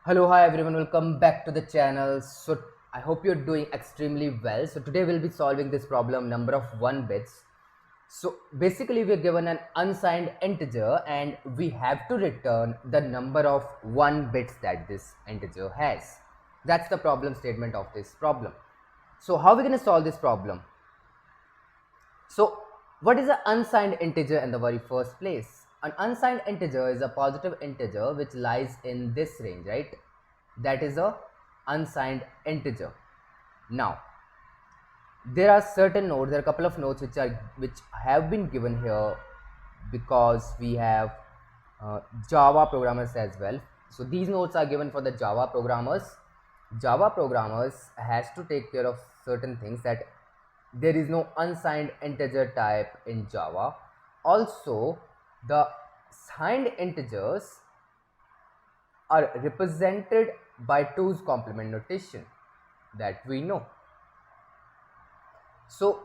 Hello, hi everyone, welcome back to the channel. So I hope you're doing extremely well. So today we'll be solving this problem, number of 1 bits. So basically we're given an unsigned integer and we have to return the number of 1 bits that this integer has. That's the problem statement of this problem. So how are we going to solve this problem? So what is an unsigned integer in the very first place? An unsigned integer is a positive integer which lies in this range, right? That is a unsigned integer. Now there are certain nodes, there are a couple of nodes which have been given here because we have Java programmers as well. So these nodes are given for the Java programmers. Java programmers has to take care of certain things, that there is no unsigned integer type in Java. Also, the signed integers are represented by 2's complement notation that we know. So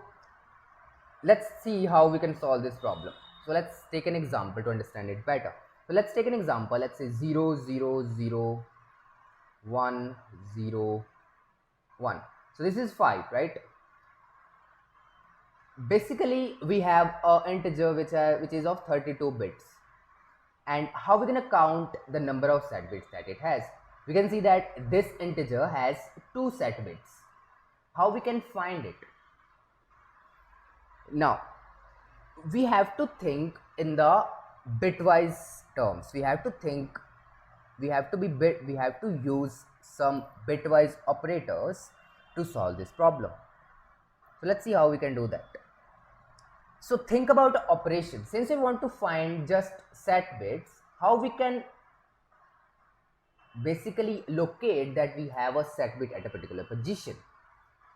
let's see how we can solve this problem. So let's take an example to understand it better. So let's take an example. Let's say 0 0 0 1 0 1. So this is 5, right? Basically we have an integer which is of 32 bits. And how we're going to count the number of set bits that it has? We can see that this integer has 2 set bits. How we can find it? Now we have to think in the bitwise terms. We have to use some bitwise operators to solve this problem. So let's see how we can do that. So think about the operation. Since we want to find just set bits, how we can basically locate that we have a set bit at a particular position?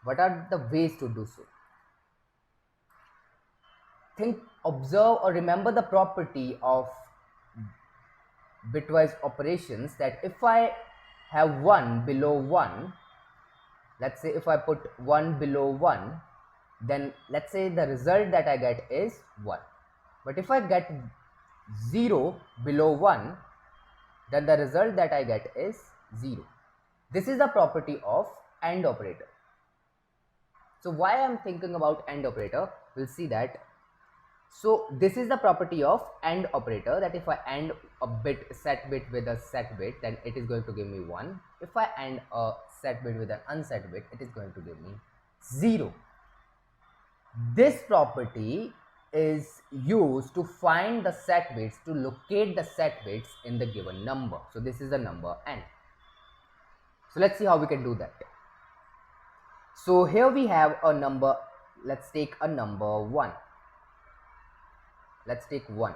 What are the ways to do so? Observe or remember the property of bitwise operations, that if I have 1 below 1, let's say if I put 1 below 1, then let's say the result that I get is 1. But if I get 0 below 1, then the result that I get is 0. This is the property of AND operator. So why I am thinking about AND operator, we'll see that. So this is the property of AND operator, that if I AND a set bit with a set bit, then it is going to give me 1. If I AND a set bit with an unset bit, it is going to give me 0. This property is used to find the set bits, to locate the set bits in the given number. So this is the number n. So let's see how we can do that. So here we have a number. Let's take a number 1. Let's take 1.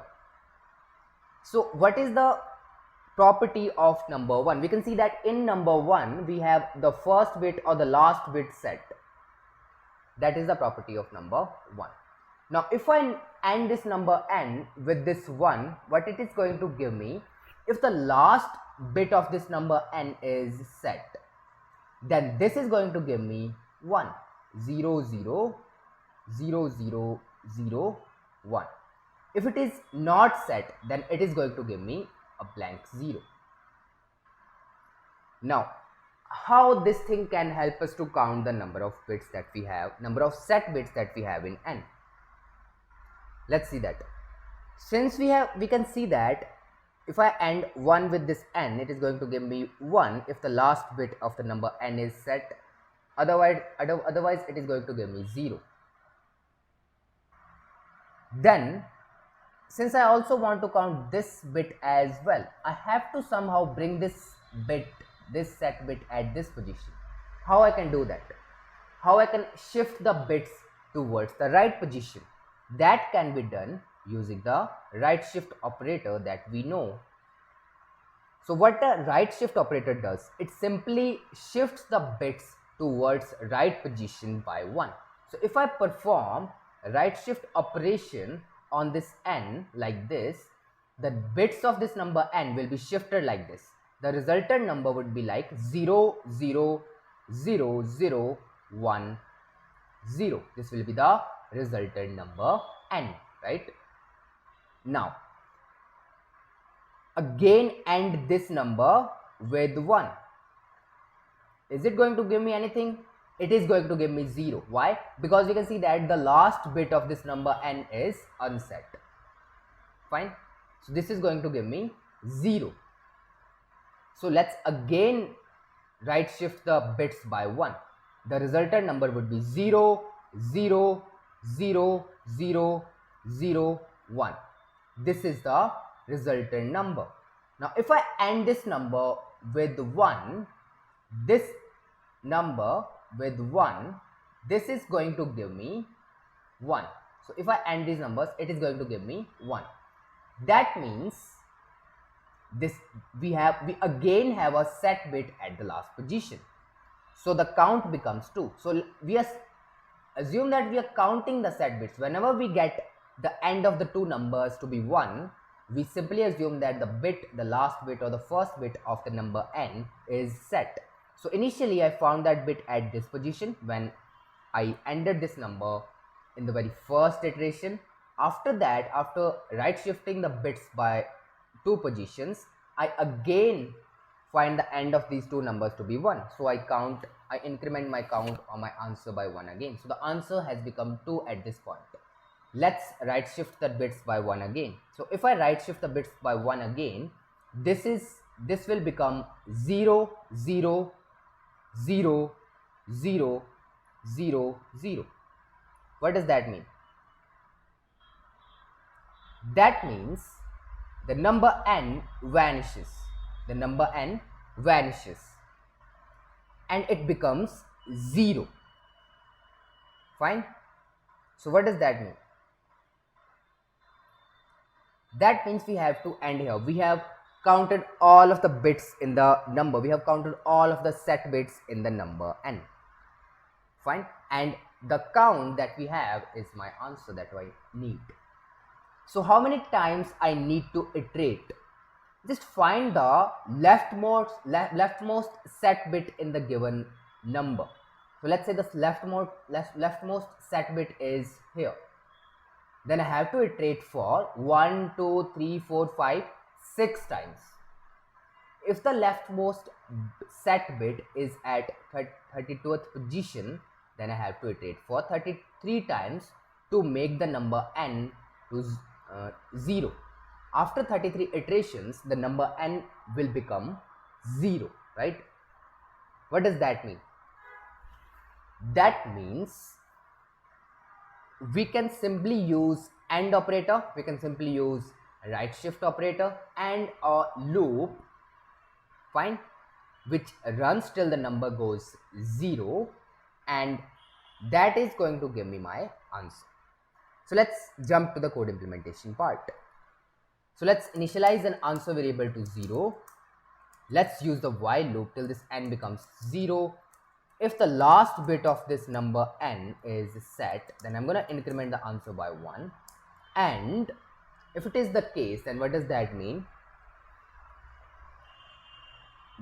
So what is the property of number 1? We can see that in number 1 we have the first bit or the last bit set. That is the property of number 1. Now if I AND this number n with this 1, what it is going to give me, if the last bit of this number n is set, then this is going to give me 1, 0 0 0 0 0 1. If it is not set, then it is going to give me a blank 0. Now how this thing can help us to count the number of bits that we have, number of set bits that we have in n? Let's see that. Since we can see that if I AND 1 with this n, it is going to give me 1 if the last bit of the number n is set. Otherwise it is going to give me 0. Then since I also want to count this bit as well, I have to somehow bring this set bit at this position. How I can do that? How I can shift the bits towards the right position? That can be done using the right shift operator that we know. So what the right shift operator does, it simply shifts the bits towards right position by 1. So if I perform a right shift operation on this n like this, the bits of this number n will be shifted like this. The resultant number would be like 0 0 0 0 1 0. This will be the resultant number n, right? Now again AND this number with 1. Is it going to give me anything? It is going to give me 0. Why? Because you can see that the last bit of this number n is unset. Fine. So this is going to give me 0. So let's again right shift the bits by 1. The resultant number would be 0, 0, 0, 0, 0, 1. This is the resultant number. Now if I AND this number with 1, this number with 1, this is going to give me 1. So if I AND these numbers, it is going to give me 1. That means this we again have a set bit at the last position. So the count becomes 2. So we assume that we are counting the set bits. Whenever we get the end of the two numbers to be 1, we simply assume that the last bit or the first bit of the number n is set. So initially I found that bit at this position when I ended this number in the very first iteration. After that, after right shifting the bits by 2 positions, I again find the end of these two numbers to be 1. So I increment my count or my answer by 1 again. So the answer has become 2 at this point. Let's right shift the bits by 1 again. So if I right shift the bits by 1 again, this will become 0, 0, 0, 0, 0, 0. What does that mean? That means the number n vanishes. The number n vanishes and it becomes 0. Fine. So what does that mean? That means we have to end here. We have counted all of the bits in the number. We have counted all of the set bits in the number n. Fine. And the count that we have is my answer that I need. So how many times I need to iterate? Just find the leftmost set bit in the given number. So let's say the leftmost set bit is here. Then I have to iterate for 1, 2, 3, 4, 5, 6 times. If the leftmost set bit is at 32th position, then I have to iterate for 33 times to make the number n to 0. After 33 iterations, the number n will become 0, right? What does that mean? That means we can simply use AND operator, we can simply use right shift operator and a loop, fine, which runs till the number goes 0, and that is going to give me my answer. So let's jump to the code implementation part. So let's initialize an answer variable to 0. Let's use the while loop till this n becomes 0. If the last bit of this number n is set, then I'm going to increment the answer by 1. And if it is the case, then what does that mean?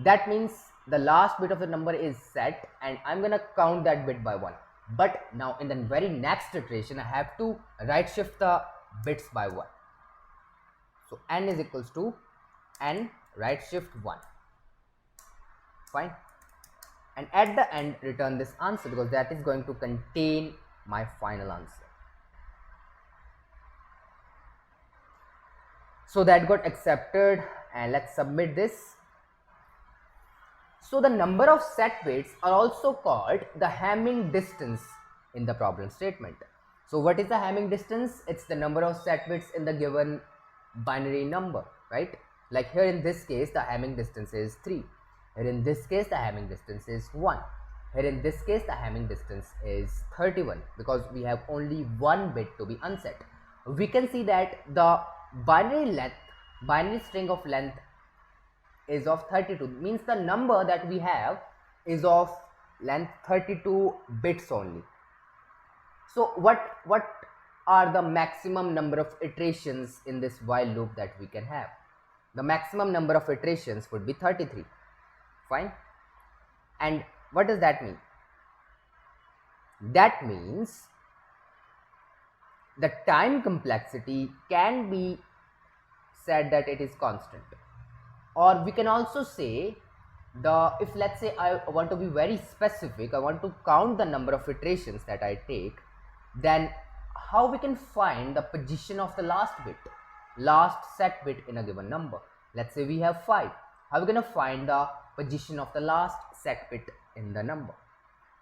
That means the last bit of the number is set and I'm going to count that bit by 1. But now in the very next iteration, I have to right shift the bits by 1. So n is equals to n right shift 1. Fine. And at the end, return this answer because that is going to contain my final answer. So that got accepted, and let's submit this. So the number of set bits are also called the Hamming distance in the problem statement. So what is the Hamming distance? It's the number of set bits in the given binary number, right? Like here in this case, the Hamming distance is 3. Here in this case, the Hamming distance is 1. Here in this case, the Hamming distance is 31 because we have only one bit to be unset. We can see that the binary string of length is of 32, means the number that we have is of length 32 bits only. So what are the maximum number of iterations in this while loop that we can have? The maximum number of iterations would be 33. Fine. And what does that mean? That means the time complexity can be said that it is constant, or we can also say if let's say I want to be very specific, I want to count the number of iterations that I take, then how we can find the position of the last set bit in a given number. Let's say we have 5. How are we going to find the position of the last set bit in the number?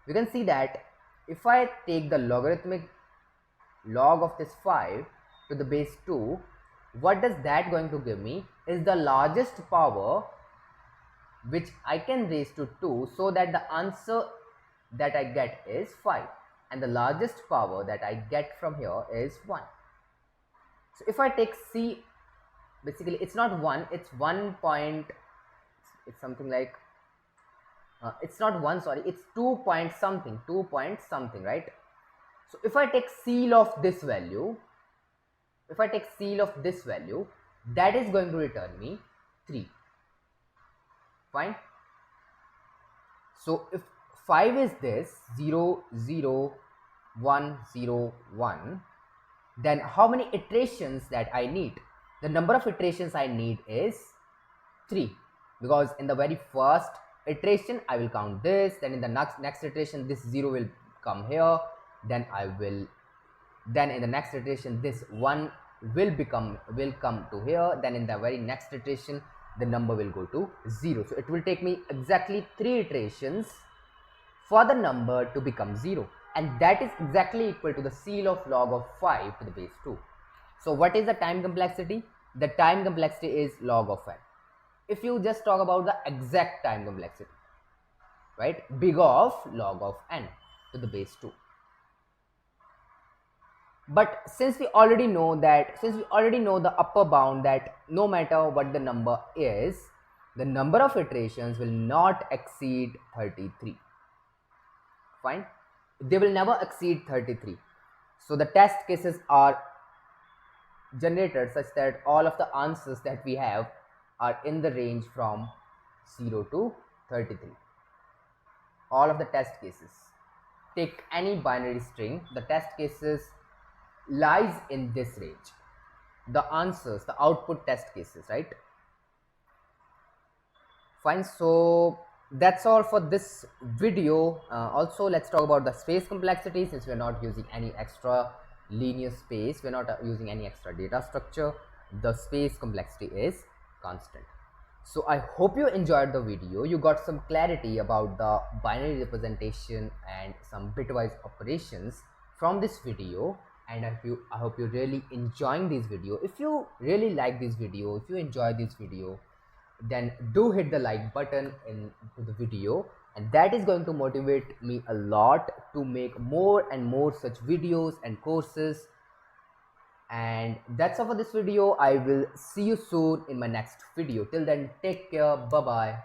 We can see that if I take the logarithmic log of this 5 to the base 2, what does that going to give me is the largest power which I can raise to 2, so that the answer that I get is 5, and the largest power that I get from here is 1. So if I take C, basically it's not 1, it's 1 point, it's something like it's not 1, sorry, it's 2 point something, right? So if I take seal of this value, that is going to return me 3. Fine. So if 5 is this 0 0 1 0 1, then how many iterations that I need? The number of iterations I need is 3, because in the very first iteration I will count this, then in the next iteration this 0 will come here, then in the next iteration this 1 will come to here, then in the very next iteration the number will go to 0. So it will take me exactly 3 iterations for the number to become 0, and that is exactly equal to the seal of log of 5 to the base 2. So what is the time complexity? The time complexity is log of n. If you just talk about the exact time complexity, right, big of log of n to the base 2. But since we already know the upper bound, that no matter what the number is, the number of iterations will not exceed 33. Fine, they will never exceed 33. So the test cases are generated such that all of the answers that we have are in the range from 0 to 33. All of the test cases, take any binary string, the test cases lies in this range. The answers, the output test cases, right? Fine. So that's all for this video. Also, let's talk about the space complexity. Since we're not using any extra linear space, we're not using any extra data structure, the space complexity is constant. So I hope you enjoyed the video. You got some clarity about the binary representation and some bitwise operations from this video, and I hope you're really enjoying this video. If you really like this video, if you enjoy this video, then do hit the like button into the video, and that is going to motivate me a lot to make more and more such videos and courses. And that's all for this video. I will see you soon in my next video. Till then, take care. Bye bye.